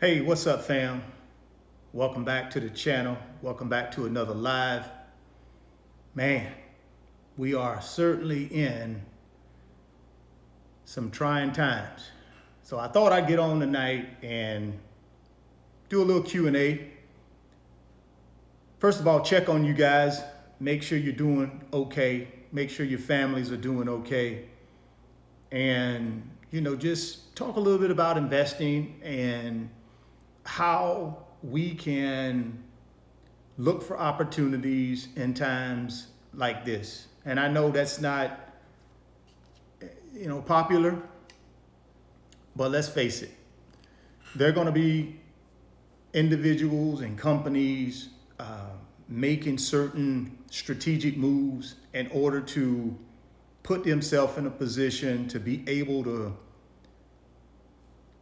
Hey, what's up, fam? Welcome back to the channel. Welcome back to another live. Man, we are certainly in some trying times. So I thought I'd get on tonight and do a little Q&A. First of all, check on you guys. Make sure you're doing okay. Make sure your families are doing okay. And, just talk a little bit about investing and how we can look for opportunities in times like this. And I know that's not, popular, but let's face it. There are going to be individuals and companies making certain strategic moves in order to put themselves in a position to be able to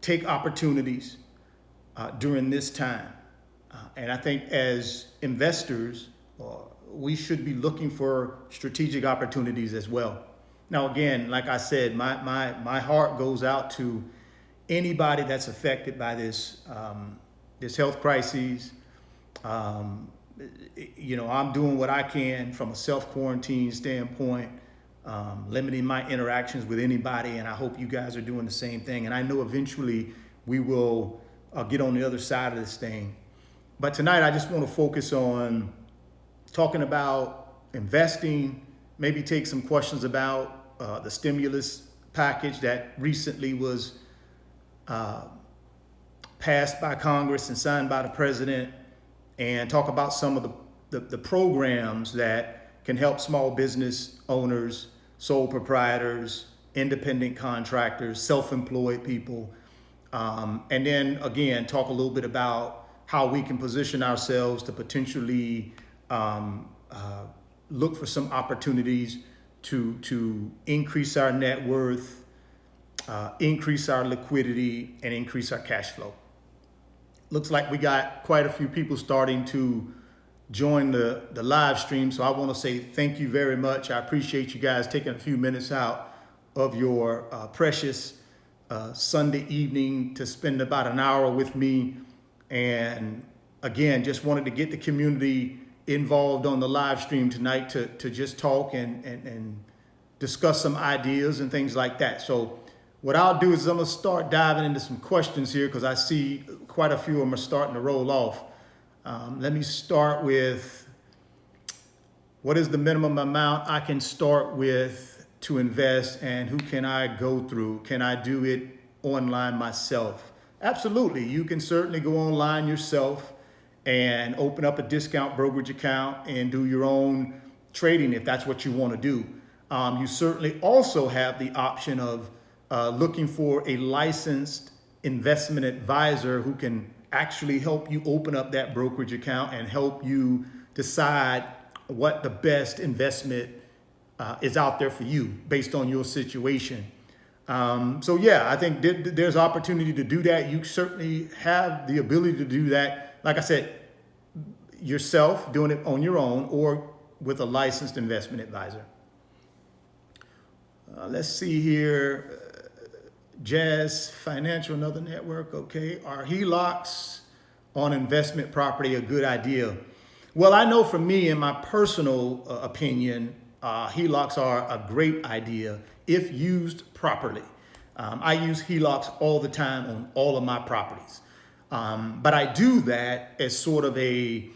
take opportunities during this time. And I think as investors, we should be looking for strategic opportunities as well. Now, again, like I said, my heart goes out to anybody that's affected by this health crisis. I'm doing what I can from a self-quarantine standpoint, limiting my interactions with anybody, and I hope you guys are doing the same thing. And I know eventually we will get on the other side of this thing. But tonight I just want to focus on talking about investing, maybe take some questions about the stimulus package that recently was passed by Congress and signed by the president, and talk about some of the programs that can help small business owners, sole proprietors, independent contractors, self-employed people. And then again, talk a little bit about how we can position ourselves to potentially look for some opportunities to increase our net worth, increase our liquidity, and increase our cash flow. Looks like we got quite a few people starting to join the live stream. So I want to say thank you very much. I appreciate you guys taking a few minutes out of your precious Sunday evening to spend about an hour with me. And again, just wanted to get the community involved on the live stream tonight to just talk and discuss some ideas and things like that. So what I'll do is I'm gonna start diving into some questions here because I see quite a few of them are starting to roll off. Let me start with, what is the minimum amount I can start with to invest, and who can I go through? Can I do it online myself? Absolutely. You can certainly go online yourself and open up a discount brokerage account and do your own trading if that's what you want to do. You certainly also have the option of looking for a licensed investment advisor who can actually help you open up that brokerage account and help you decide what the best investment is out there for you based on your situation. So yeah, I think there's opportunity to do that. You certainly have the ability to do that. Like I said, yourself doing it on your own or with a licensed investment advisor. Let's see here. Jazz Financial, another network. Okay. Are HELOCs on investment property a good idea? Well, I know for me, in my personal opinion, HELOCs are a great idea if used properly. I use HELOCs all the time on all of my properties. But I do that as sort of a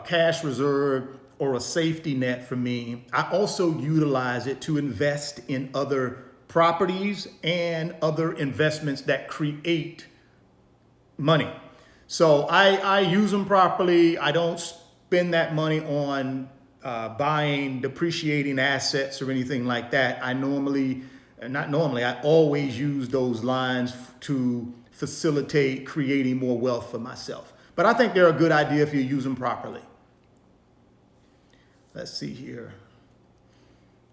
cash reserve or a safety net for me. I also utilize it to invest in other properties and other investments that create money. So I use them properly. I don't spend that money on buying depreciating assets or anything like that. I always use those lines to facilitate creating more wealth for myself. But I think they're a good idea if you use them properly. Let's see here.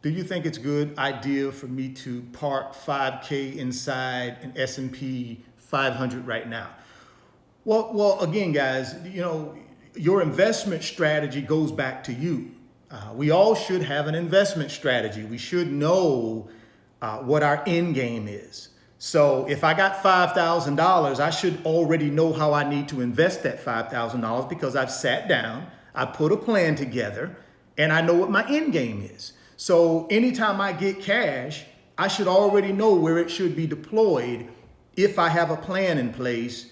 Do you think it's a good idea for me to park $5,000 inside an S&P 500 right now? Well, again, guys, your investment strategy goes back to you. We all should have an investment strategy. We should know what our end game is. So if I got $5,000, I should already know how I need to invest that $5,000 because I've sat down, I put a plan together, and I know what my end game is. So anytime I get cash, I should already know where it should be deployed if I have a plan in place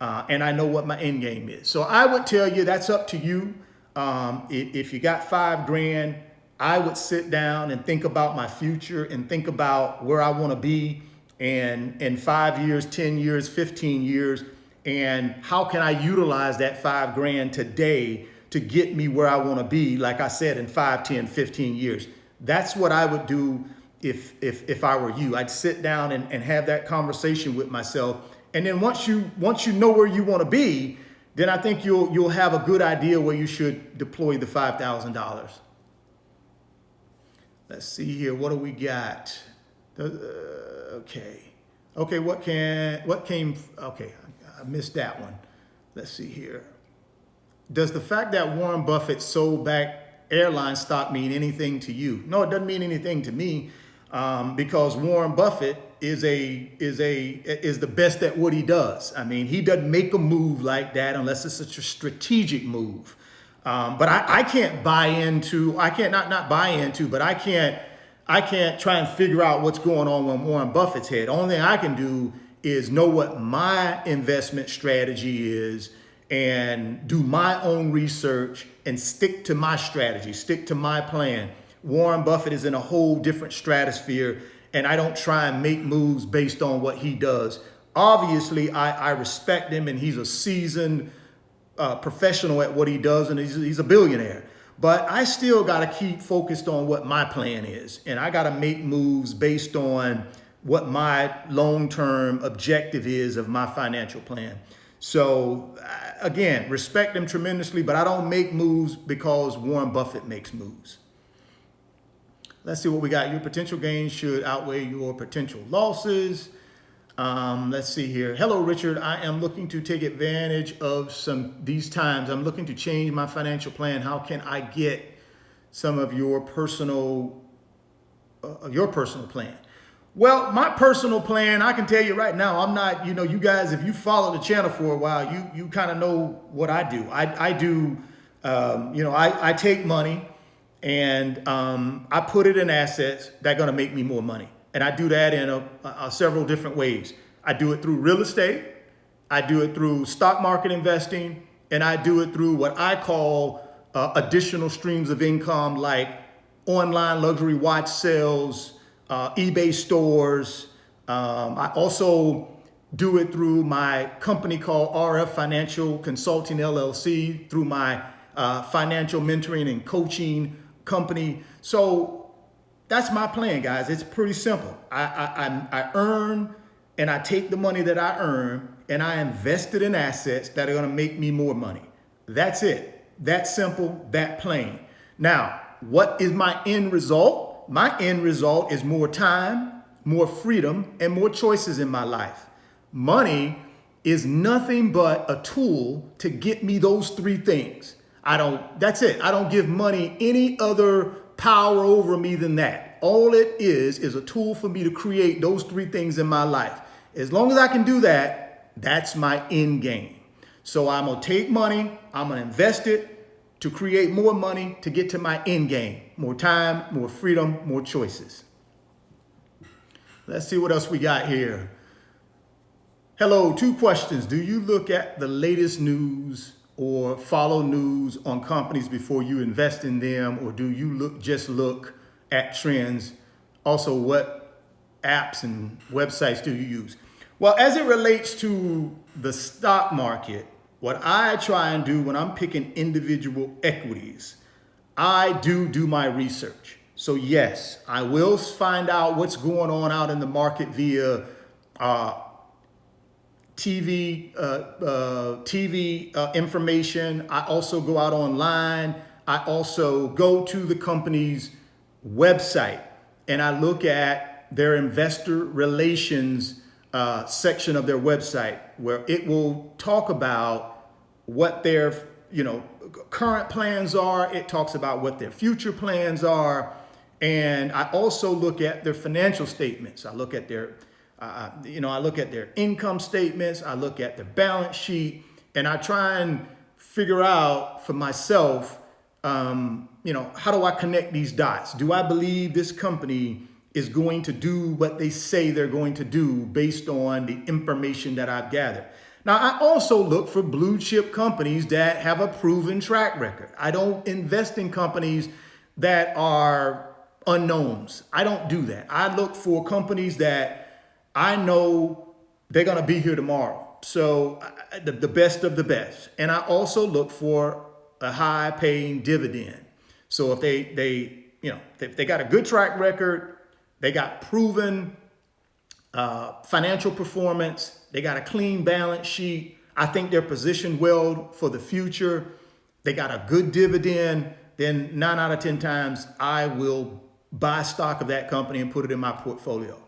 and I know what my end game is. So I would tell you that's up to you. If you got $5,000, I would sit down and think about my future and think about where I want to be in 5 years, 10 years, 15 years, and how can I utilize that $5,000 today to get me where I want to be, like I said, in 5, 10, 15 years. That's what I would do if I were you. I'd sit down and have that conversation with myself. And then once you know where you want to be, then I think you'll have a good idea where you should deploy the $5,000. Let's see here. What do we got? Okay, what came, okay, I missed that one. Let's see here. Does the fact that Warren Buffett sold back airline stock mean anything to you? No, it doesn't mean anything to me because Warren Buffett is the best at what he does. I mean, he doesn't make a move like that unless it's such a strategic move. But I can't buy into, I can't not buy into, but I can't try and figure out what's going on with Warren Buffett's head. Only thing I can do is know what my investment strategy is and do my own research and stick to my strategy, stick to my plan. Warren Buffett is in a whole different stratosphere, and I don't try and make moves based on what he does. Obviously, I respect him, and he's a seasoned professional at what he does, and he's a billionaire. But I still got to keep focused on what my plan is. And I got to make moves based on what my long-term objective is of my financial plan. So again, respect him tremendously, but I don't make moves because Warren Buffett makes moves. Let's see what we got. Your potential gains should outweigh your potential losses. Let's see here. Hello, Richard. I am looking to take advantage of these times. I'm looking to change my financial plan. How can I get some of your personal plan? Well, my personal plan, I can tell you right now, I'm not, you guys, if you follow the channel for a while, you kind of know what I do. I take money and I put it in assets that are going to make me more money. And I do that in several different ways. I do it through real estate. I do it through stock market investing. And I do it through what I call additional streams of income, like online luxury watch sales, eBay stores. I also do it through my company called Financial Consulting LLC, through my financial mentoring and coaching company. So that's my plan, guys. It's pretty simple. I earn and I take the money that I earn and I invest it in assets that are going to make me more money. That's it. That simple, that plain. Now, what is my end result? My end result is more time, more freedom, and more choices in my life. Money is nothing but a tool to get me those three things. That's it. I don't give money any other power over me than that. All it is a tool for me to create those three things in my life. As long as I can do that, that's my end game. So I'm going to take money, I'm going to invest it to create more money to get to my end game. More time, more freedom, more choices. Let's see what else we got here. Hello, 2 questions. Do you look at the latest news or follow news on companies before you invest in them, or do you just look at trends? Also, what apps and websites do you use? Well, as it relates to the stock market, what I try and do when I'm picking individual equities, I do my research. So yes, I will find out what's going on out in the market via TV information. I also go out online. I also go to the company's website and I look at their investor relations section of their website, where it will talk about what their current plans are. It talks about what their future plans are. And I also look at their financial statements. I look at their I look at their income statements, I look at their balance sheet, and I try and figure out for myself, how do I connect these dots? Do I believe this company is going to do what they say they're going to do based on the information that I've gathered? Now, I also look for blue chip companies that have a proven track record. I don't invest in companies that are unknowns. I don't do that. I look for companies that I know they're going to be here tomorrow. So the best of the best. And I also look for a high paying dividend. So if they got a good track record, they got proven financial performance, they got a clean balance sheet, I think they're positioned well for the future, they got a good dividend, then 9 out of 10 times I will buy stock of that company and put it in my portfolio.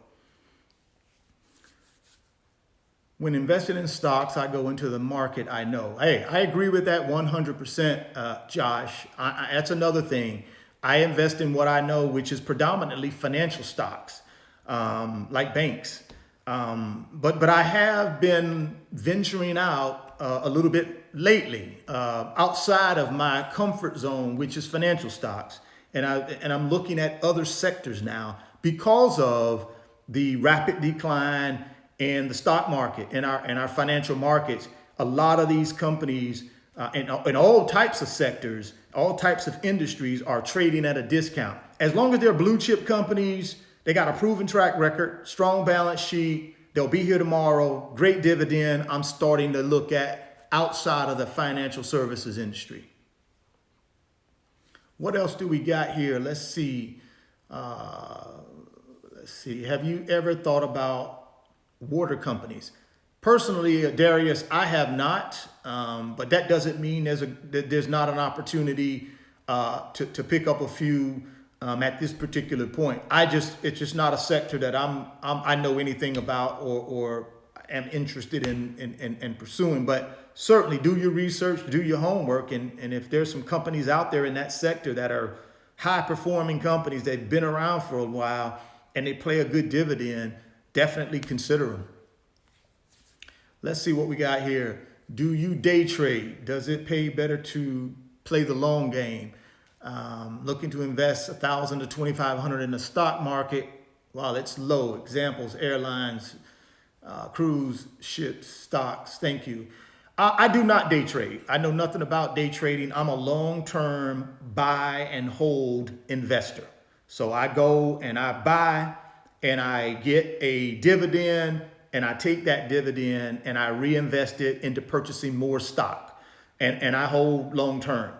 When invested in stocks, I go into the market I know. Hey, I agree with that 100%, Josh. That's another thing. I invest in what I know, which is predominantly financial stocks, like banks. But I have been venturing out a little bit lately, outside of my comfort zone, which is financial stocks. And I'm looking at other sectors now because of the rapid decline in the stock market, in our financial markets. A lot of these companies in all types of sectors, all types of industries are trading at a discount. As long as they're blue chip companies, they got a proven track record, strong balance sheet, they'll be here tomorrow, great dividend, I'm starting to look at outside of the financial services industry. What else do we got here? Let's see. Have you ever thought about water companies? Personally, Darius, I have not, but that doesn't mean there's not an opportunity to pick up a few at this particular point. It's just not a sector that I know anything about or am interested in pursuing. But certainly do your research, do your homework, and if there's some companies out there in that sector that are high performing companies, they've been around for a while and they pay a good dividend, definitely consider them. Let's see what we got here. Do you day trade? Does it pay better to play the long game? Looking to invest $1,000 to $2,500 in the stock market while it's low. Examples: airlines, cruise ships, stocks. Thank you. I do not day trade. I know nothing about day trading. I'm a long-term buy and hold investor. So I go and I buy and I get a dividend, and I take that dividend and I reinvest it into purchasing more stock, and I hold long term.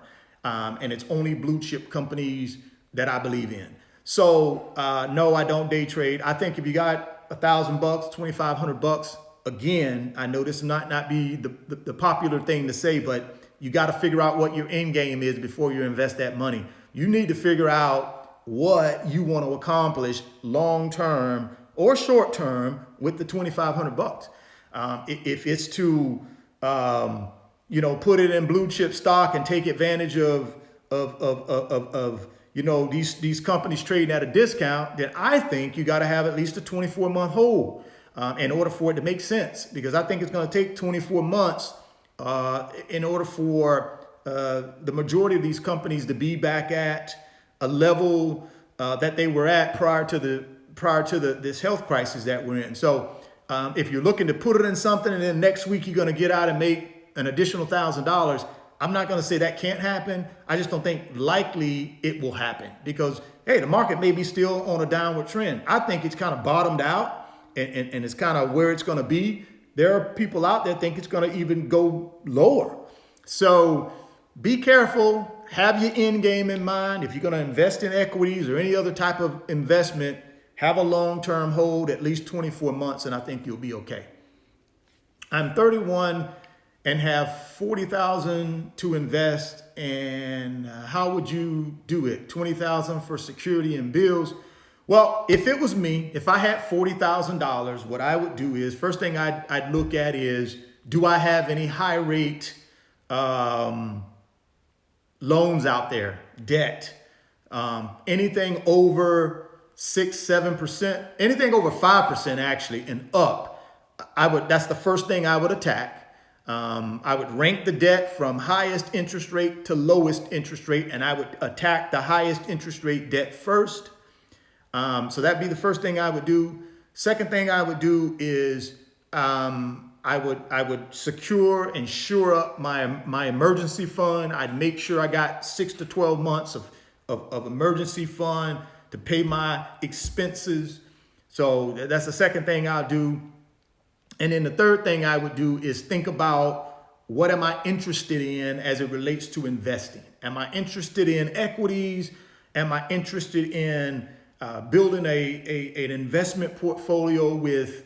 And it's only blue chip companies that I believe in. So no, I don't day trade. I think if you got $1,000, $2,500, again, I know this might not be the popular thing to say, but you got to figure out what your end game is before you invest that money. You need to figure out what you want to accomplish long term or short term with the $2,500. If it's to put it in blue chip stock and take advantage of these companies trading at a discount, then I think you got to have at least a 24-month hold in order for it to make sense. Because I think it's going to take 24 months in order for the majority of these companies to be back at a level that they were at prior to this health crisis that we're in. So if you're looking to put it in something and then next week you're going to get out and make an additional $1,000, I'm not going to say that can't happen. I just don't think likely it will happen because, hey, the market may be still on a downward trend. I think it's kind of bottomed out and it's kind of where it's going to be. There are people out there think it's going to even go lower. So be careful. Have your end game in mind. If you're going to invest in equities or any other type of investment, have a long-term hold, at least 24 months, and I think you'll be okay. I'm 31 and have $40,000 to invest. And how would you do it? $20,000 for security and bills. Well, if it was me, if I had $40,000, what I would do is, first thing I'd look at is, do I have any high rate loans out there, debt, anything over 6, 7%, anything over 5% actually and up, that's the first thing I would attack. I would rank the debt from highest interest rate to lowest interest rate, and I would attack the highest interest rate debt first. So that'd be the first thing I would do. Second thing I would do is I would secure and shore up my emergency fund. I'd make sure I got 6 to 12 months of emergency fund to pay my expenses. So that's the second thing I'll do. And then the third thing I would do is think about, what am I interested in as it relates to investing? Am I interested in equities? Am I interested in building an investment portfolio with,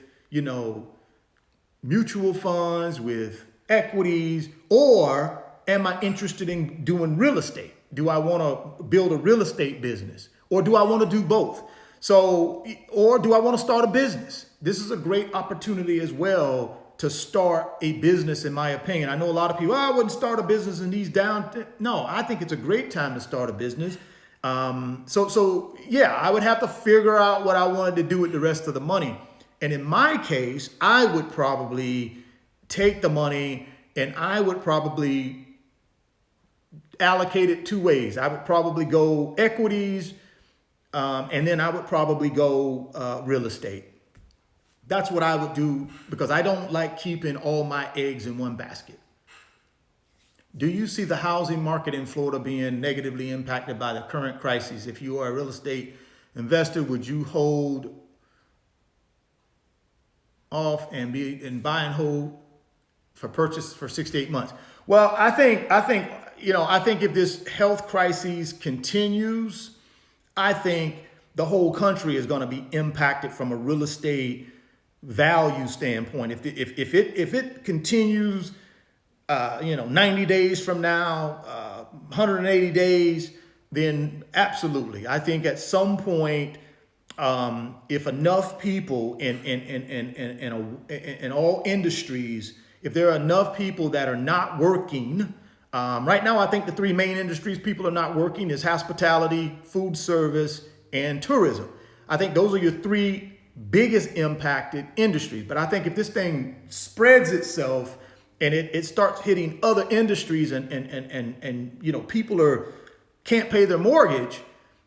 mutual funds, with equities? Or am I interested in doing real estate? Do I want to build a real estate business? Or do I want to do both? Or do I want to start a business? This is a great opportunity as well to start a business, in my opinion. I know a lot of people, I wouldn't start a business in these down. No, I think it's a great time to start a business. So yeah, I would have to figure out what I wanted to do with the rest of the money. And in my case, I would probably take the money and I would probably allocate it two ways. I would probably go equities, and then I would probably go real estate. That's what I would do, because I don't like keeping all my eggs in one basket. Do you see the housing market in Florida being negatively impacted by the current crisis? If you are a real estate investor, would you hold off and buy and hold for purchase for 6 to 8 months? Well, I think if this health crisis continues, I think the whole country is going to be impacted from a real estate value standpoint. If it continues, 90 days from now, 180 days, then absolutely. I think at some point, if enough people in all industries, if there are enough people that are not working, right now, I think the three main industries people are not working is hospitality, food service, and tourism. I think those are your three biggest impacted industries. But I think if this thing spreads itself and it starts hitting other industries and people can't pay their mortgage,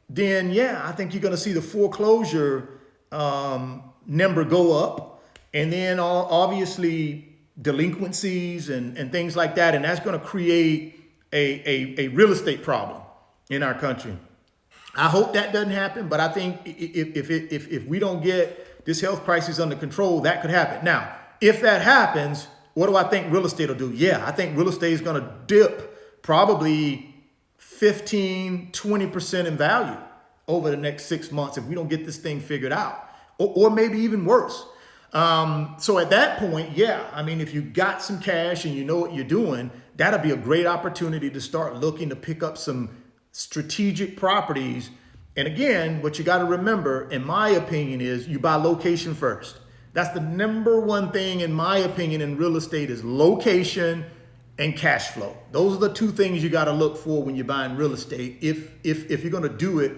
then yeah, I think you're going to see the foreclosure number go up, and then obviously delinquencies and things like that, and that's going to create a real estate problem in our country. I hope that doesn't happen, but I think if we don't get this health crisis under control, that could happen. Now, if that happens, what do I think real estate will do? Yeah, I think real estate is going to dip probably 15, 20% in value over the next 6 months if we don't get this thing figured out, or maybe even worse. So at that point, yeah, I mean, if you got some cash and you know what you're doing, that'll be a great opportunity to start looking to pick up some strategic properties. And again, what you got to remember, in my opinion, is you buy location first. That's the number one thing, in my opinion, in real estate, is location and cash flow. Those are the two things you got to look for when you're buying real estate, if you're going to do it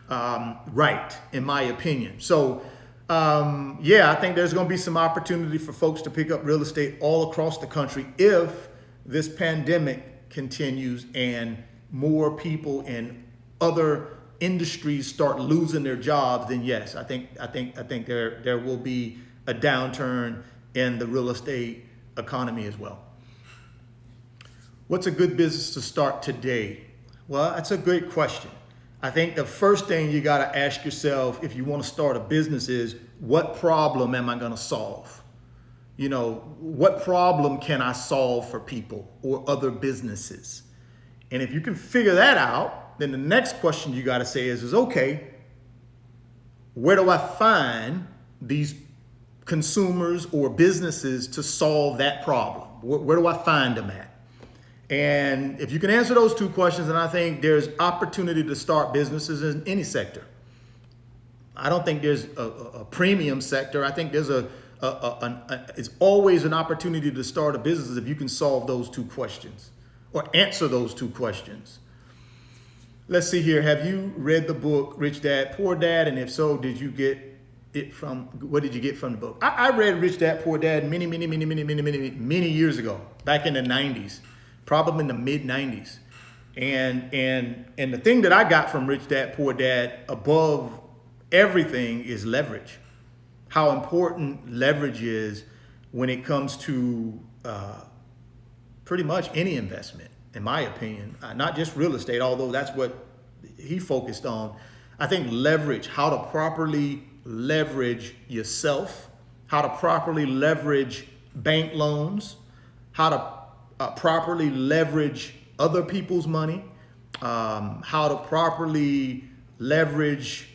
right, in my opinion. So yeah, I think there's going to be some opportunity for folks to pick up real estate all across the country if this pandemic continues and more people in other industries start losing their jobs. Then yes, I think there will be a downturn in the real estate economy as well. What's a good business to start today? Well, that's a great question. I think the first thing you got to ask yourself if you want to start a business is, what problem am I going to solve? What problem can I solve for people or other businesses? And if you can figure that out, then the next question you got to say is okay, where do I find these consumers or businesses to solve that problem? Where do I find them at? And if you can answer those two questions, then I think there's opportunity to start businesses in any sector. I don't think there's a premium sector. I think there's it's always an opportunity to start a business if you can solve those two questions or answer those two questions. Let's see here. Have you read the book Rich Dad, Poor Dad? And if so, did you get it from, what did you get from the book? I read Rich Dad, Poor Dad many years ago, back in the 90s, probably in the mid 90s. And the thing that I got from Rich Dad, Poor Dad above everything is leverage. How important leverage is when it comes to pretty much any investment, in my opinion, not just real estate, although that's what he focused on. I think leverage, how to properly leverage yourself, how to properly leverage bank loans, how to properly leverage other people's money, how to properly leverage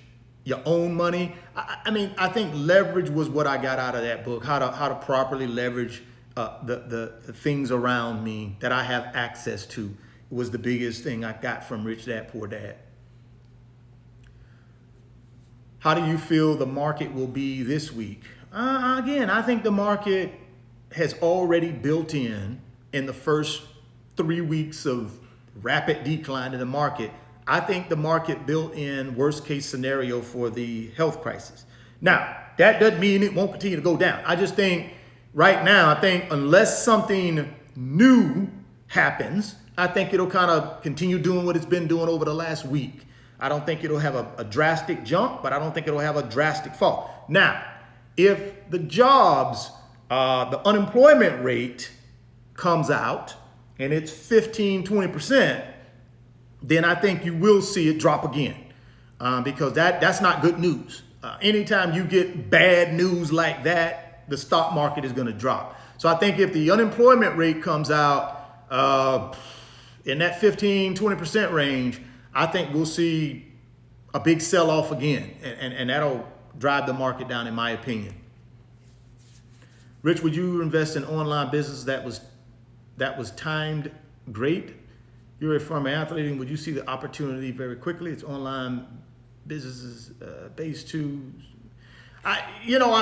your own money. I think leverage was what I got out of that book, how to properly leverage the things around me that I have access to. Was the biggest thing I got from Rich Dad, Poor Dad. How do you feel the market will be this week? Again, I think the market has already built in the first 3 weeks of rapid decline in the market. I think the market built in worst case scenario for the health crisis. Now, that doesn't mean it won't continue to go down. I just think right now, I think unless something new happens, I think it'll kind of continue doing what it's been doing over the last week. I don't think it'll have a drastic jump, but I don't think it'll have a drastic fall. Now, if the jobs, the unemployment rate comes out and it's 15-20%, then I think you will see it drop again, because that's not good news. Anytime you get bad news like that, the stock market is going to drop. So I think if the unemployment rate comes out in that 15-20% range, I think we'll see a big sell-off again, and that'll drive the market down, in my opinion. Rich, would you invest in online business that was timed great? You're a former athlete, and would you see the opportunity very quickly? It's online businesses based to. I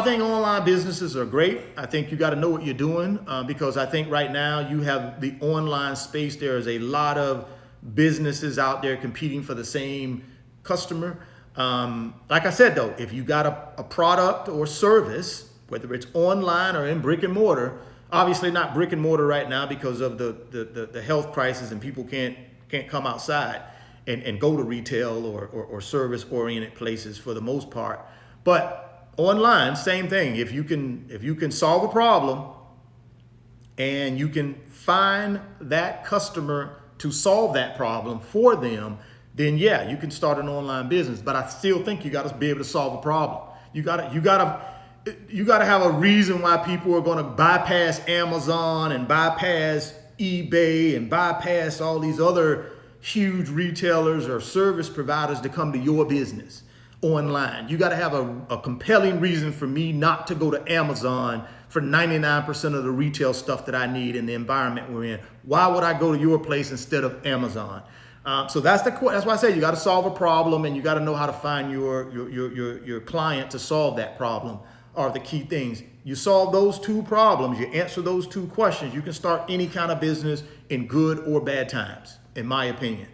think online businesses are great. I think you got to know what you're doing, because I think right now you have the online space. There is a lot of businesses out there competing for the same customer. Like I said, though, if you got a product or service, whether it's online or in brick and mortar, obviously not brick and mortar right now because of the health crisis, and people can't come outside and go to retail or service oriented places for the most part. But online, same thing. If you can solve a problem and you can find that customer to solve that problem for them, then yeah, you can start an online business. But I still think you got to be able to solve a problem. You got to have a reason why people are going to bypass Amazon and bypass eBay and bypass all these other huge retailers or service providers to come to your business online. You got to have a compelling reason for me not to go to Amazon for 99% of the retail stuff that I need in the environment we're in. Why would I go to your place instead of Amazon? So that's why I say you got to solve a problem, and you got to know how to find your client to solve that problem are the key things. You solve those two problems, you answer those two questions, you can start any kind of business in good or bad times, in my opinion.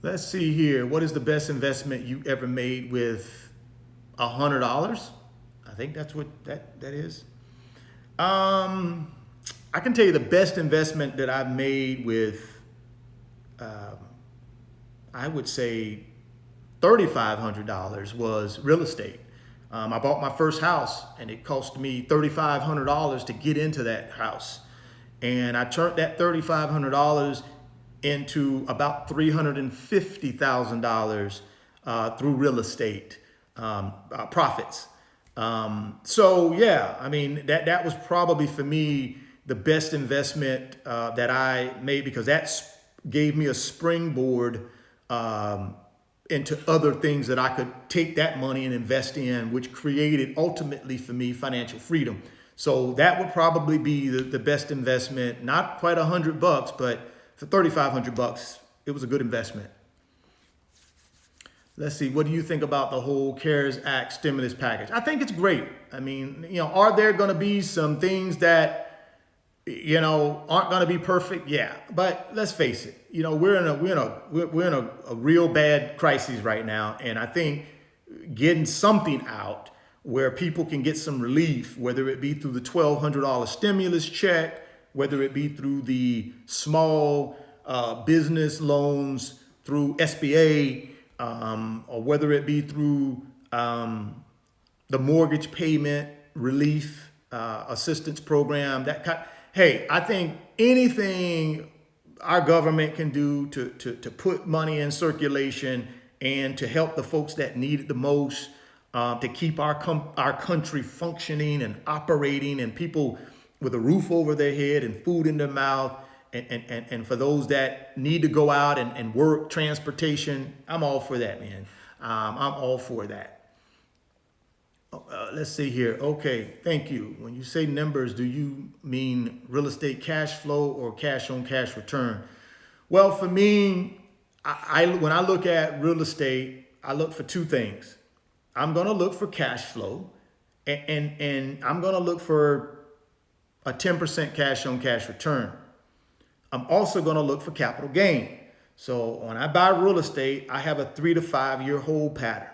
Let's see here. What is the best investment you ever made with $100? I think that's what that is. I can tell you the best investment that I've made with, I would say $3,500 was real estate. I bought my first house, and it cost me $3,500 to get into that house. And I turned that $3,500 into about $350,000 through real estate profits. So yeah, I mean, that was probably for me the best investment that I made, because that gave me a springboard into other things that I could take that money and invest in, which created ultimately for me financial freedom. So that would probably be the best investment. Not quite $100, but for $3,500, it was a good investment. Let's see, what do you think about the whole CARES Act stimulus package? I think it's great. I mean, are there going to be some things that aren't going to be perfect. Yeah, but let's face it. We're in a real bad crisis right now, and I think getting something out where people can get some relief, whether it be through the $1,200 stimulus check, whether it be through the small business loans through SBA, or whether it be through the mortgage payment relief assistance program. Hey, I think anything our government can do to put money in circulation and to help the folks that need it the most, to keep our country functioning and operating, and people with a roof over their head and food in their mouth, and for those that need to go out and work, transportation, I'm all for that, man. I'm all for that. Let's see here. Okay, thank you. When you say numbers, do you mean real estate cash flow or cash on cash return? Well, for me, when I look at real estate, I look for two things. I'm going to look for cash flow, and I'm going to look for a 10% cash on cash return. I'm also going to look for capital gain. So when I buy real estate, I have a 3 to 5 year hold pattern.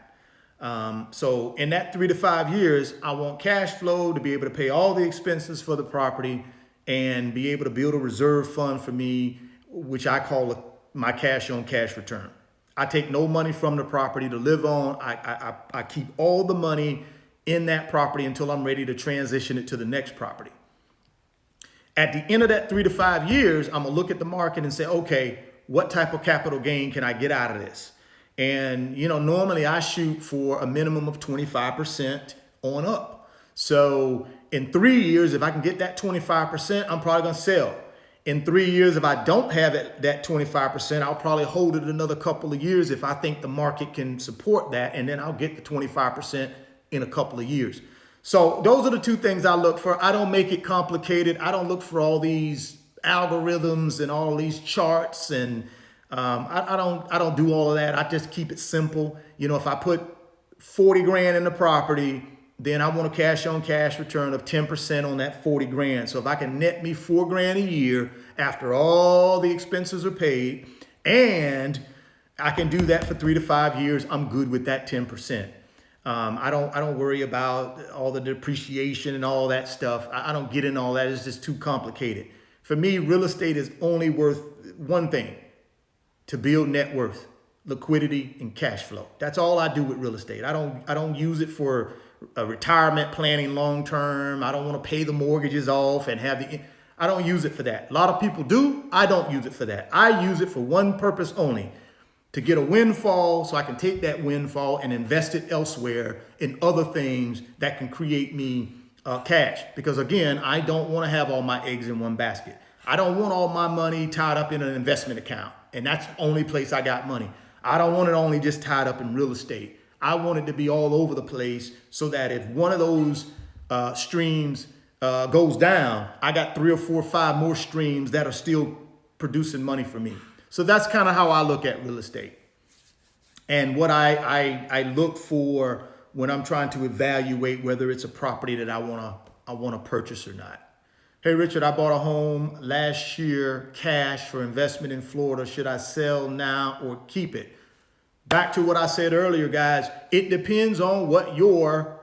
So in that 3 to 5 years, I want cash flow to be able to pay all the expenses for the property and be able to build a reserve fund for me, which I call my cash on cash return. I take no money from the property to live on. I keep all the money in that property until I'm ready to transition it to the next property. At the end of that 3 to 5 years, I'm gonna look at the market and say, okay, what type of capital gain can I get out of this? And, normally I shoot for a minimum of 25% on up. So in 3 years, if I can get that 25%, I'm probably going to sell. In 3 years, if I don't have it, that 25%, I'll probably hold it another couple of years if I think the market can support that. And then I'll get the 25% in a couple of years. So those are the two things I look for. I don't make it complicated. I don't look for all these algorithms and all these charts, and I don't do all of that. I just keep it simple. If I put 40 grand in the property, then I want a cash on cash return of 10% on that 40 grand. So if I can net me 4 grand a year after all the expenses are paid, and I can do that for 3 to 5 years, I'm good with that 10%. I don't worry about all the depreciation and all that stuff. I don't get in all that. It's just too complicated. For me, real estate is only worth one thing: to build net worth, liquidity, and cash flow. That's all I do with real estate. I don't use it for a retirement planning long term. I don't want to pay the mortgages off and I don't use it for that. A lot of people do. I don't use it for that. I use it for one purpose only: to get a windfall, so I can take that windfall and invest it elsewhere in other things that can create me cash. Because again, I don't want to have all my eggs in one basket. I don't want all my money tied up in an investment account, and that's the only place I got money. I don't want it only just tied up in real estate. I want it to be all over the place, so that if one of those streams goes down, I got 3 or 4 or 5 more streams that are still producing money for me. So that's kind of how I look at real estate, and what I look for when I'm trying to evaluate whether it's a property that I want to purchase or not. Hey, Richard, I bought a home last year, cash, for investment in Florida. Should I sell now or keep it? Back to what I said earlier, guys. It depends on what your,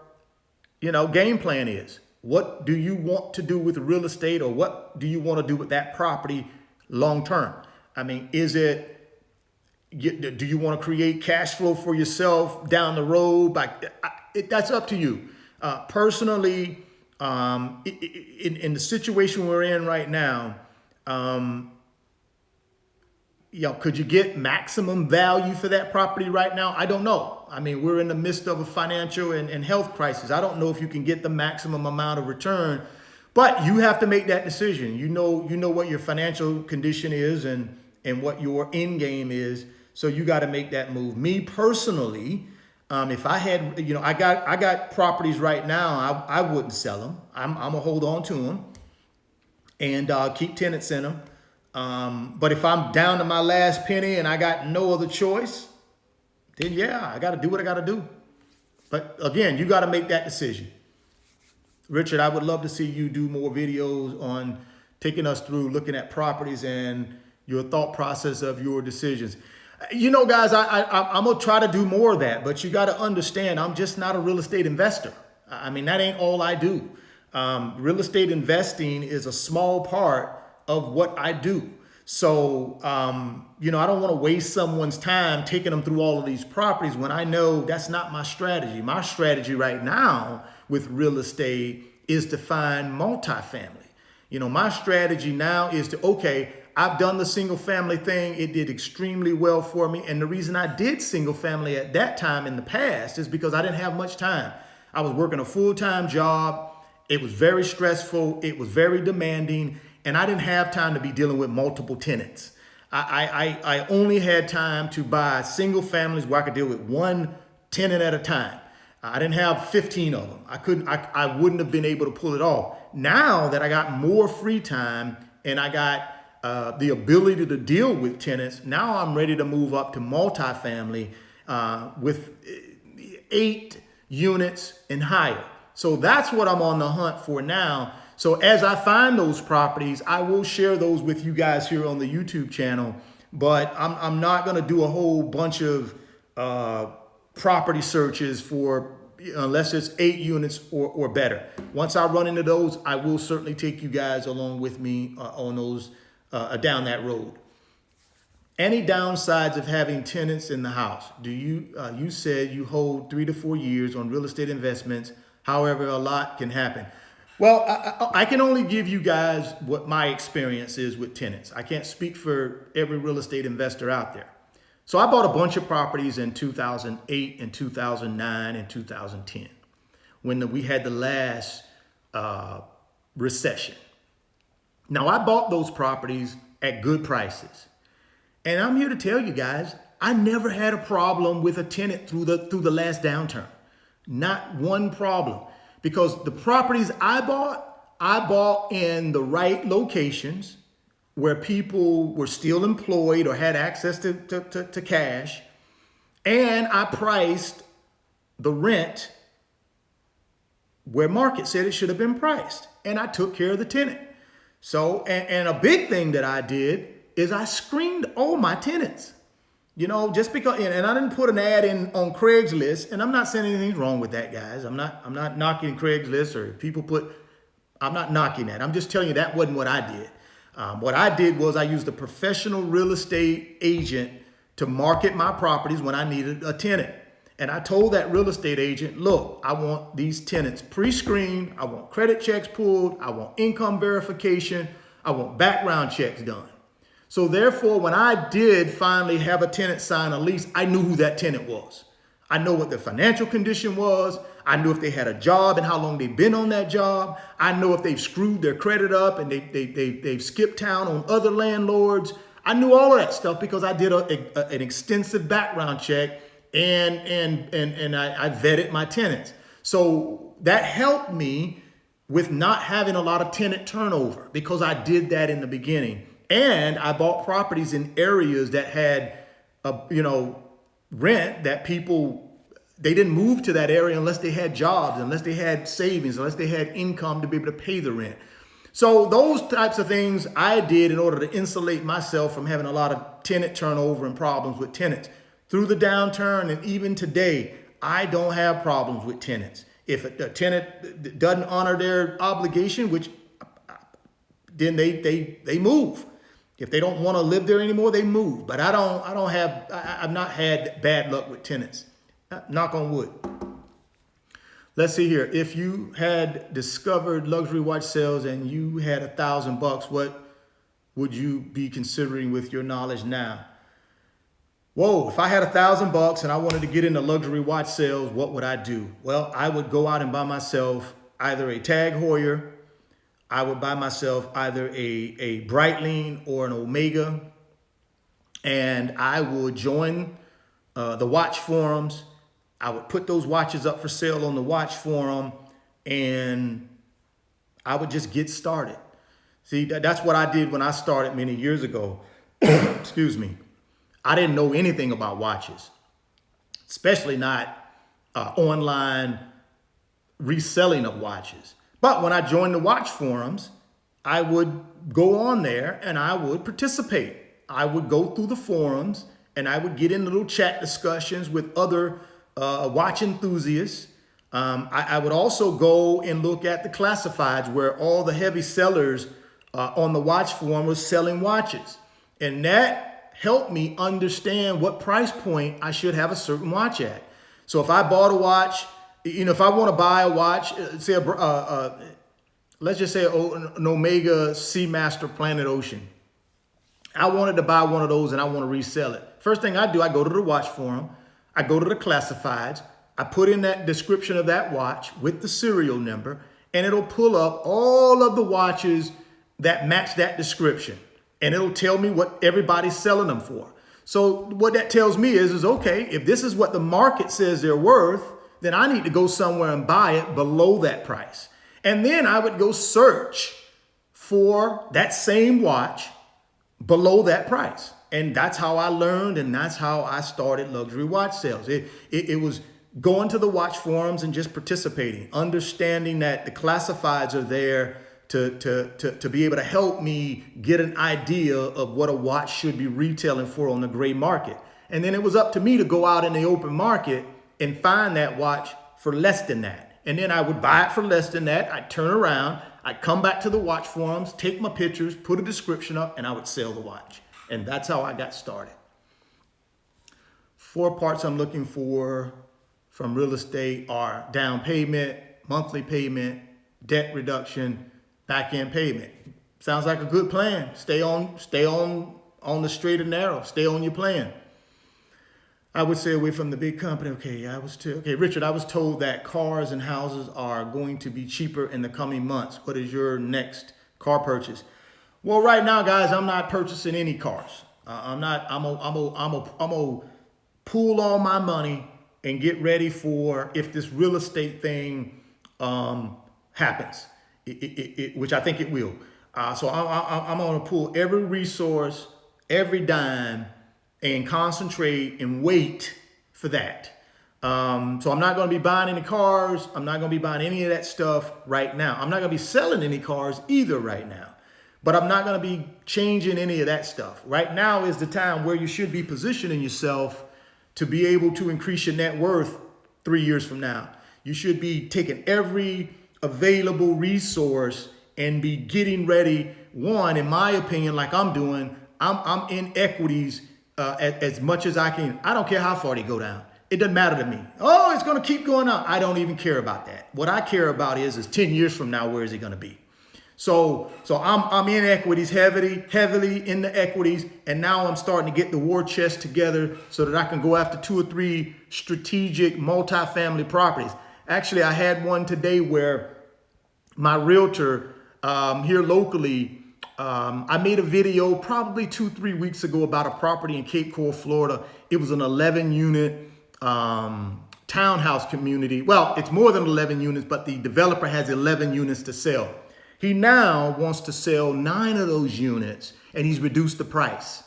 game plan is. What do you want to do with real estate, or what do you want to do with that property long term? I mean, do you want to create cash flow for yourself down the road? That's up to you. Personally, in the situation we're in right now, could you get maximum value for that property right now? I don't know. I mean, we're in the midst of a financial and health crisis. I don't know if you can get the maximum amount of return, but you have to make that decision. You know what your financial condition is and what your end game is. So you got to make that move. Me personally, if I had, I got properties right now, I wouldn't sell them. I'm gonna hold on to them and keep tenants in them. But if I'm down to my last penny and I got no other choice, then yeah, I got to do what I got to do. But again, you got to make that decision. Richard, I would love to see you do more videos on taking us through looking at properties and your thought process of your decisions. You know, guys, I'm going to try to do more of that, but you got to understand, I'm just not a real estate investor. I mean, that ain't all I do. Real estate investing is a small part of what I do. So, you know, I don't want to waste someone's time taking them through all of these properties when I know that's not my strategy. My strategy right now with real estate is to find multifamily. You know, my strategy now is to, okay, I've done the single family thing. It did extremely well for me. And the reason I did single family at that time in the past is because I didn't have much time. I was working a full-time job. It was very stressful. It was very demanding. And I didn't have time to be dealing with multiple tenants. I only had time to buy single families where I could deal with one tenant at a time. I didn't have 15 of them. I wouldn't have been able to pull it off. Now that I got more free time and I got the ability to deal with tenants, now I'm ready to move up to multifamily with 8 units and higher. So that's what I'm on the hunt for now. So as I find those properties, I will share those with you guys here on the YouTube channel. But I'm not going to do a whole bunch of property searches for unless it's 8 units or better. Once I run into those, I will certainly take you guys along with me on those down that road. Any downsides of having tenants in the house? Do you you said you hold 3 to 4 years on real estate investments. However, a lot can happen. Well, I can only give you guys what my experience is with tenants. I can't speak for every real estate investor out there. So I bought a bunch of properties in 2008 and 2009 and 2010 when we had the last recession. Now, I bought those properties at good prices. And I'm here to tell you guys, I never had a problem with a tenant through the last downturn. Not one problem. Because the properties I bought in the right locations where people were still employed or had access to cash. And I priced the rent where market said it should have been priced. And I took care of the tenant. So, and a big thing that I did is I screened all my tenants. You know, just because, and I didn't put an ad in on Craigslist, and I'm not saying anything's wrong with that, guys. I'm not knocking Craigslist or people I'm not knocking that. I'm just telling you that wasn't what I did. What I did was I used a professional real estate agent to market my properties when I needed a tenant. And I told that real estate agent, look, I want these tenants pre-screened. I want credit checks pulled. I want income verification. I want background checks done. So therefore, when I did finally have a tenant sign a lease, I knew who that tenant was. I know what their financial condition was. I knew if they had a job and how long they've been on that job. I know if they've screwed their credit up and they've skipped town on other landlords. I knew all of that stuff because I did an extensive background check and I vetted my tenants. So that helped me with not having a lot of tenant turnover because I did that in the beginning. And I bought properties in areas that had, rent that people, they didn't move to that area unless they had jobs, unless they had savings, unless they had income to be able to pay the rent. So those types of things I did in order to insulate myself from having a lot of tenant turnover and problems with tenants. Through the downturn and even today, I don't have problems with tenants. If a tenant doesn't honor their obligation, then they move. If they don't want to live there anymore, they move. But I've not had bad luck with tenants. Knock on wood. Let's see here. If you had discovered luxury watch sales and you had $1,000, what would you be considering with your knowledge now? Whoa, if I had $1,000 and I wanted to get into luxury watch sales, what would I do? Well, I would go out and buy myself either a Tag Heuer. I would buy myself either a Breitling or an Omega, and I would join the watch forums. I would put those watches up for sale on the watch forum, and I would just get started. See, that's what I did when I started many years ago. Excuse me. I didn't know anything about watches, especially not online reselling of watches. But when I joined the watch forums, I would go on there and I would participate. I would go through the forums and I would get in little chat discussions with other watch enthusiasts. I would also go and look at the classifieds where all the heavy sellers on the watch forum was selling watches. And that helped me understand what price point I should have a certain watch at. So if I bought a watch, if I want to buy a watch, say let's just say an Omega Seamaster Planet Ocean. I wanted to buy one of those and I want to resell it. First thing I do, I go to the watch forum. I go to the classifieds. I put in that description of that watch with the serial number, and it'll pull up all of the watches that match that description. And it'll tell me what everybody's selling them for. So what that tells me is okay, if this is what the market says they're worth, then I need to go somewhere and buy it below that price. And then I would go search for that same watch below that price. And that's how I learned, and that's how I started luxury watch sales. It was going to the watch forums and just participating, understanding that the classifieds are there to be able to help me get an idea of what a watch should be retailing for on the gray market. And then it was up to me to go out in the open market and find that watch for less than that. And then I would buy it for less than that. I'd turn around, I'd come back to the watch forums, take my pictures, put a description up, and I would sell the watch. And that's how I got started. 4 parts I'm looking for from real estate are down payment, monthly payment, debt reduction, back-end payment. Sounds like a good plan. Stay on the straight and narrow. Stay on your plan. I would stay away from the big company. Okay, Richard, I was told that cars and houses are going to be cheaper in the coming months. What is your next car purchase? Well, right now, guys, I'm not purchasing any cars. I'm gonna pool all my money and get ready for if this real estate thing happens, which I think it will. So I'm gonna pull every resource, every dime, and concentrate and wait for that. So I'm not going to be buying any cars. I'm not going to be buying any of that stuff right now. I'm not going to be selling any cars either right now. But I'm not going to be changing any of that stuff. Right now is the time where you should be positioning yourself to be able to increase your net worth 3 years from now. You should be taking every available resource and be getting ready. One, in my opinion, like I'm doing, I'm in equities as much as I can. I don't care how far they go down. It doesn't matter to me. Oh, it's going to keep going up. I don't even care about that. What I care about is 10 years from now, where is it going to be? So I'm in equities, heavily in the equities. And now I'm starting to get the war chest together so that I can go after 2 or 3 strategic multifamily properties. Actually, I had one today where my realtor here locally, I made a video probably 2-3 weeks ago about a property in Cape Coral, Florida. It was an 11-unit townhouse community. Well, it's more than 11 units, but the developer has 11 units to sell. He now wants to sell 9 of those units, and he's reduced the price.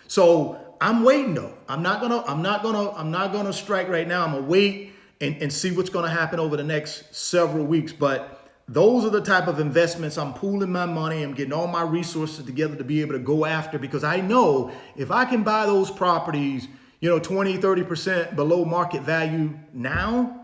So I'm waiting though. I'm not gonna strike right now. I'm gonna wait and see what's gonna happen over the next several weeks. But those are the type of investments I'm pooling my money. I'm getting all my resources together to be able to go after, because I know if I can buy those properties, 20-30% below market value now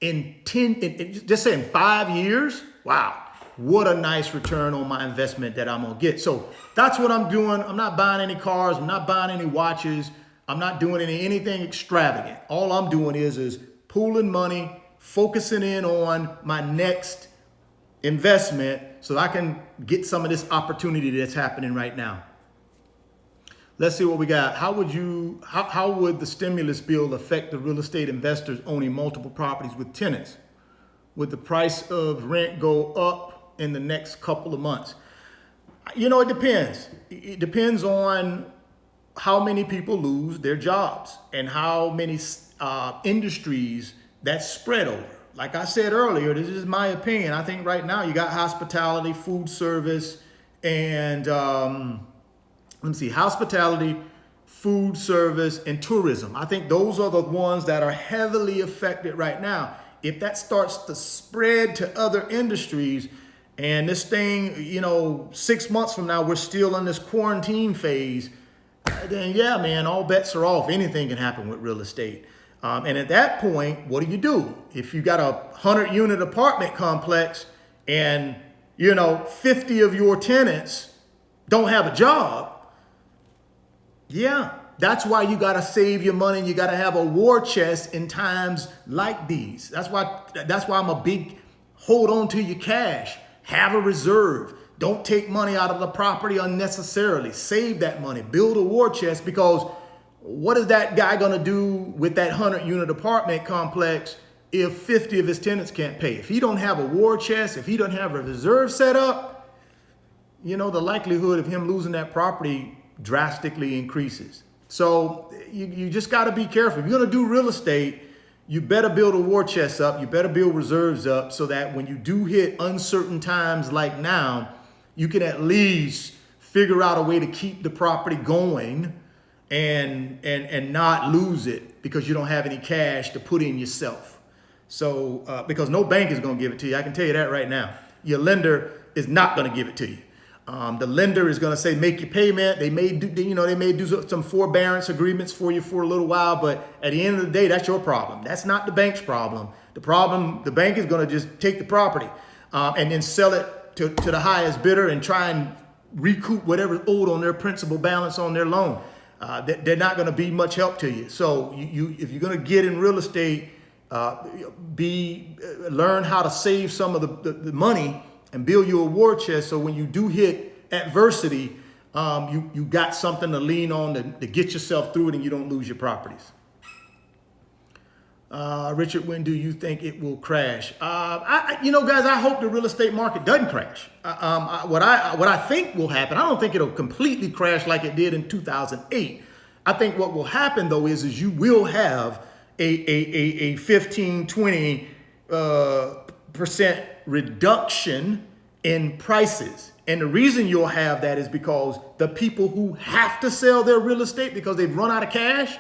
just say in 5 years, wow, what a nice return on my investment that I'm gonna get. So that's what I'm doing. I'm not buying any cars. I'm not buying any watches. I'm not doing anything extravagant. All I'm doing is pooling money, focusing in on my next investment so that I can get some of this opportunity that's happening right now. Let's see what we got. How would the stimulus bill affect the real estate investors owning multiple properties with tenants? Would the price of rent go up in the next couple of months? It depends. It depends on how many people lose their jobs and how many industries that's spread over. Like I said earlier, this is my opinion. I think right now you got hospitality, food service, and hospitality, food service, and tourism. I think those are the ones that are heavily affected right now. If that starts to spread to other industries and this thing, 6 months from now, we're still in this quarantine phase, then yeah, man, all bets are off. Anything can happen with real estate. And at that point, what do? If you got a 100-unit apartment complex and, 50 of your tenants don't have a job, yeah, that's why you got to save your money. You got to have a war chest in times like these. That's why I'm a big hold on to your cash. Have a reserve. Don't take money out of the property unnecessarily. Save that money. Build a war chest, because what is that guy going to do with that 100-unit apartment complex if 50 of his tenants can't pay? If he don't have a war chest, if he don't have a reserve set up, the likelihood of him losing that property drastically increases. So you just got to be careful. If you're going to do real estate, you better build a war chest up. You better build reserves up so that when you do hit uncertain times like now, you can at least figure out a way to keep the property going and not lose it because you don't have any cash to put in yourself. So because no bank is going to give it to you. I can tell you that right now. Your lender is not going to give it to you. The lender is going to say, make your payment. They may do some forbearance agreements for you for a little while, but at the end of the day, that's your problem. That's not the bank's problem. The bank is going to just take the property and then sell it to the highest bidder and try and recoup whatever's owed on their principal balance on their loan. They're not going to be much help to you. So if you're going to get in real estate, learn how to save some of the money and build you a war chest, so when you do hit adversity, you got something to lean on to get yourself through it and you don't lose your properties. Richard, when do you think it will crash? Guys, I hope the real estate market doesn't crash. What I think will happen, I don't think it'll completely crash like it did in 2008. I think what will happen though is you will have a 15, 20% reduction in prices. And the reason you'll have that is because the people who have to sell their real estate because they've run out of cash,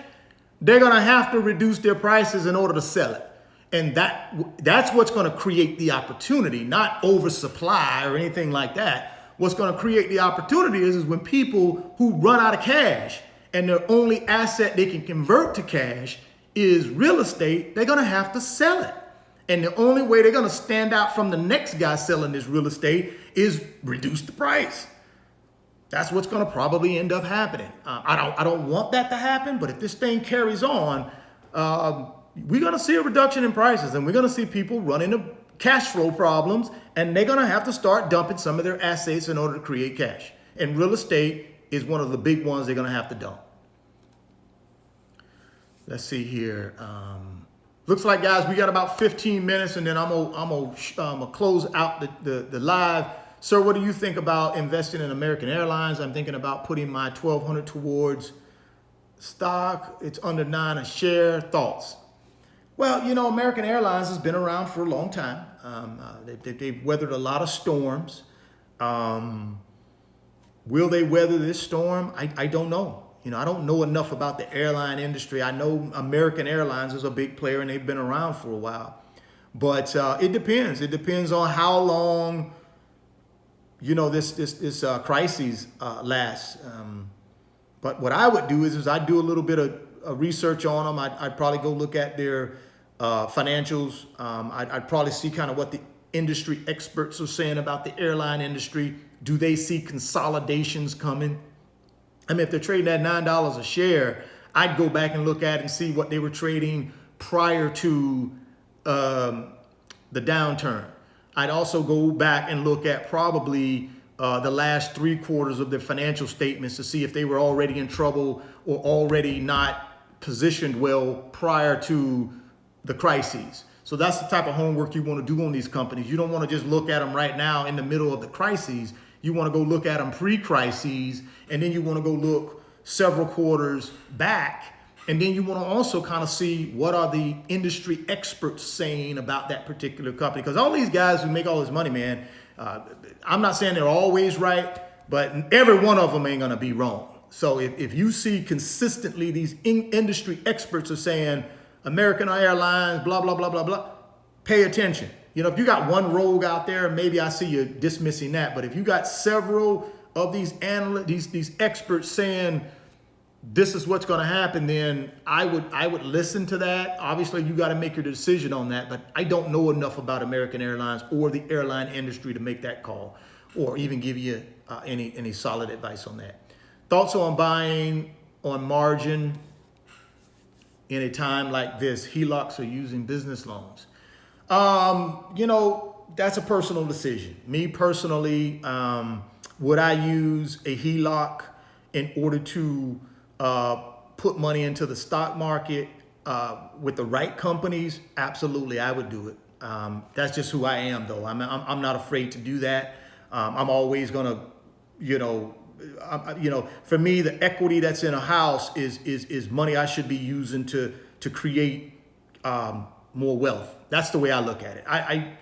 they're going to have to reduce their prices in order to sell it. And that's what's going to create the opportunity, not oversupply or anything like that. What's going to create the opportunity is when people who run out of cash and their only asset they can convert to cash is real estate, they're going to have to sell it. And the only way they're going to stand out from the next guy selling this real estate is reduce the price. That's what's going to probably end up happening. I don't want that to happen, but if this thing carries on, we're going to see a reduction in prices, and we're going to see people run into cash flow problems, and they're going to have to start dumping some of their assets in order to create cash. And real estate is one of the big ones they're going to have to dump. Let's see here. Looks like, guys, we got about 15 minutes, and then I'm gonna close out the live. Sir, what do you think about investing in American Airlines? I'm thinking about putting my $1,200 towards stock. It's under $9 a share. Thoughts? Well, American Airlines has been around for a long time. They've weathered a lot of storms. Will they weather this storm? I don't know. I don't know enough about the airline industry. I know American Airlines is a big player and they've been around for a while. But it depends. It depends on how long, this crisis lasts. But what I would do is I'd do a little bit of research on them. I'd probably go look at their financials. I'd probably see kind of what the industry experts are saying about the airline industry. Do they see consolidations coming? I mean, if they're trading at $9 a share, I'd go back and look at and see what they were trading prior to the downturn. I'd also go back and look at probably the last 3 quarters of their financial statements to see if they were already in trouble or already not positioned well prior to the crises. So that's the type of homework you want to do on these companies. You don't want to just look at them right now in the middle of the crises. You want to go look at them pre-crises, and then you want to go look several quarters back. And then you want to also kind of see what are the industry experts saying about that particular company. Because all these guys who make all this money, man, I'm not saying they're always right, but every one of them ain't going to be wrong. So if you see consistently these industry experts are saying American Airlines, blah, blah, blah, blah, blah, pay attention. You know, if you got one rogue out there, maybe I see you dismissing that. But if you got several of these analysts, these experts saying this is what's going to happen, then I would listen to that. Obviously, you got to make your decision on that. But I don't know enough about American Airlines or the airline industry to make that call, or even give you any solid advice on that. Thoughts on buying on margin in a time like this? HELOCs or using business loans? You know, that's a personal decision. Me personally, would I use a HELOC in order to put money into the stock market with the right companies? Absolutely, I would do it. That's just who I am, though. I'm not afraid to do that. I'm always gonna, for me, the equity that's in a house is money I should be using to create more wealth. That's the way I look at it. I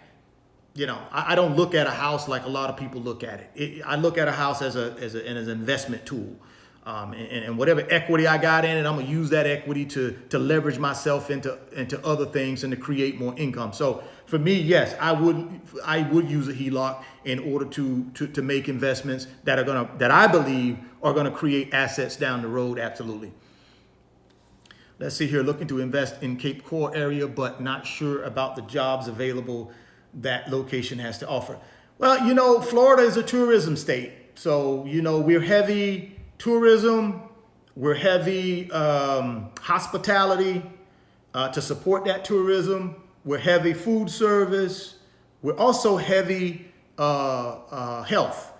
don't look at a house like a lot of people look at it. I look at a house as an investment tool. And whatever equity I got in it, I'm gonna use that equity to leverage myself into other things and to create more income. So for me, yes, I would use a HELOC in order to make investments that I believe are gonna create assets down the road. Absolutely. Let's see here, looking to invest in Cape Coral area, but not sure about the jobs available that location has to offer. Well, Florida is a tourism state. So, we're heavy tourism, we're heavy hospitality to support that tourism. We're heavy food service. We're also heavy health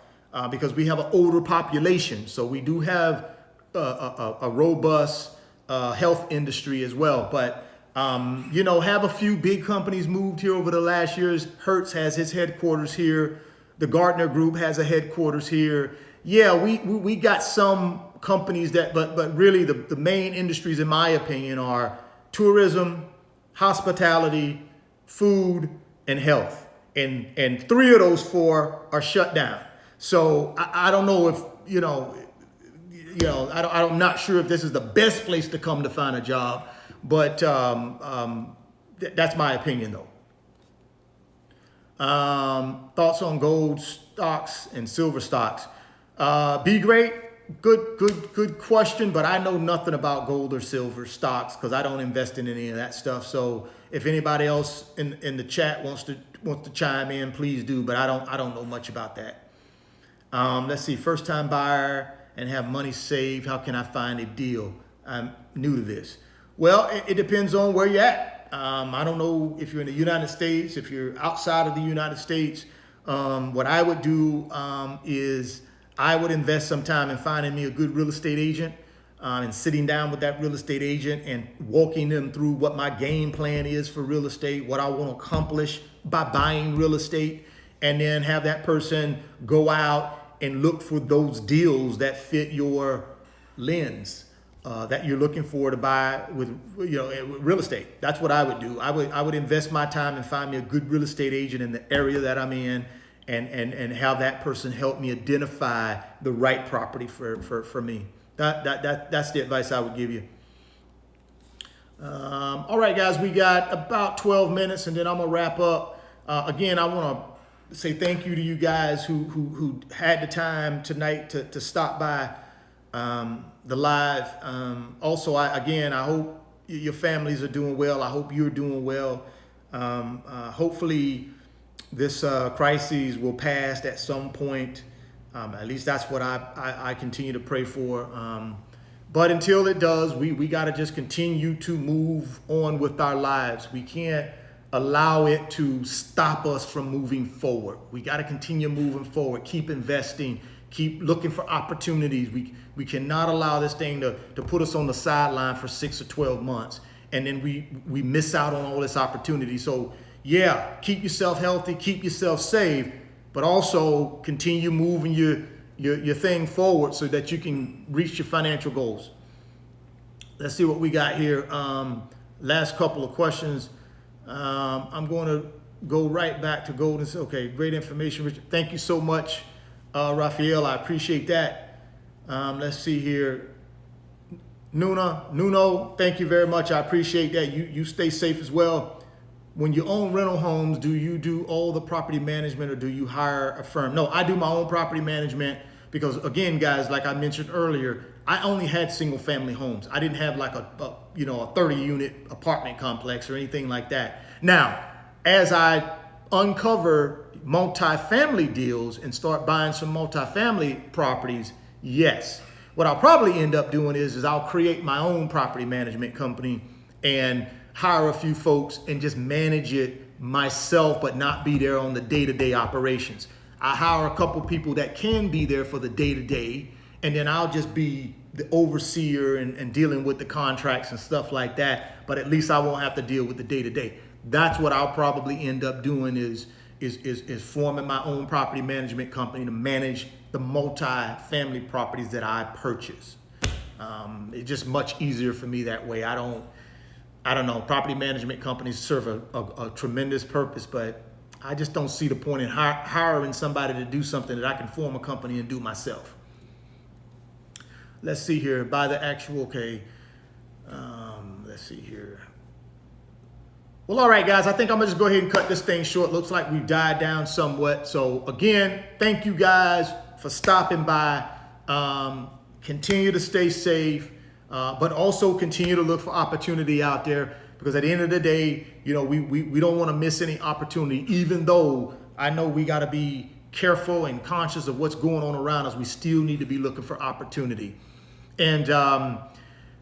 because we have an older population. So we do have a robust health industry as well. But, have a few big companies moved here over the last years. Hertz has his headquarters here. The Gartner Group has a headquarters here. Yeah, we got some companies but really the main industries, in my opinion, are tourism, hospitality, food, and health. And 3 of those 4 are shut down. So I don't know if, I'm not sure if this is the best place to come to find a job, but that's my opinion, though. Thoughts on gold stocks and silver stocks? Be great. Good question, but I know nothing about gold or silver stocks because I don't invest in any of that stuff. So if anybody else in the chat wants to chime in, please do. But I don't know much about that. Let's see. First time buyer and have money saved. How can I find a deal? I'm new to this. Well, it depends on where you're at. I don't know if you're in the United States, if you're outside of the United States. What I would do is I would invest some time in finding me a good real estate agent and sitting down with that real estate agent and walking them through what my game plan is for real estate, what I want to accomplish by buying real estate, and then have that person go out and look for those deals that fit your lens that you're looking for to buy with real estate. That's what I would do. I would invest my time and find me a good real estate agent in the area that I'm in, and have that person help me identify the right property for me. That's the advice I would give you. All right, guys, we got about 12 minutes and then I'm gonna wrap up. Again, I wanna say thank you to you guys who had the time tonight to stop by the live. Also, I hope your families are doing well. I hope you're doing well. Hopefully this crisis will pass at some point. At least that's what I continue to pray for. But until it does, we got to just continue to move on with our lives. We can't allow it to stop us from moving forward. We got to continue moving forward, keep investing, keep looking for opportunities. We cannot allow this thing to put us on the sideline for 6 or 12 months. And then we miss out on all this opportunity. So yeah, keep yourself healthy, keep yourself safe, but also continue moving your thing forward so that you can reach your financial goals. Let's see what we got here. Last couple of questions. I'm going to go right back to gold and say, okay, great information, Richard. Thank you so much, Raphael. I appreciate that. Let's see here. Nuno, thank you very much. I appreciate that. You stay safe as well. when you own rental homes, do you do all the property management or do you hire a firm? No, I do my own property management because, again, guys, like I mentioned earlier, I only had single family homes. I didn't have like a 30 unit apartment complex or anything like that. Now, as I uncover multifamily deals and start buying some multifamily properties, yes. What I'll probably end up doing is I'll create my own property management company and hire a few folks and just manage it myself, but not be there on the day-to-day operations. I hire a couple people that can be there for the day-to-day, and then I'll just be the overseer and dealing with the contracts and stuff like that, but at least I won't have to deal with the day-to-day. That's what I'll probably end up doing is forming my own property management company to manage the multi-family properties that I purchase. It's just much easier for me that way. I don't know. Property management companies serve a tremendous purpose, but I just don't see the point in hiring somebody to do something that I can form a company and do myself. Let's see here. By the actual, okay. Let's see here. Well, all right, guys, I think I'm gonna just go ahead and cut this thing short. Looks like we've died down somewhat. So again, thank you guys for stopping by. Continue to stay safe, but also continue to look for opportunity out there, because at the end of the day, we don't want to miss any opportunity, even though I know we got to be careful and conscious of what's going on around us. We still need to be looking for opportunity. And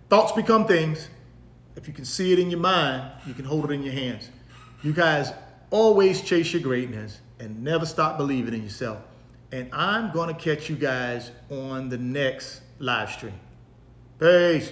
thoughts become things. If you can see it in your mind, you can hold it in your hands. You guys always chase your greatness and never stop believing in yourself. And I'm going to catch you guys on the next live stream. Peace.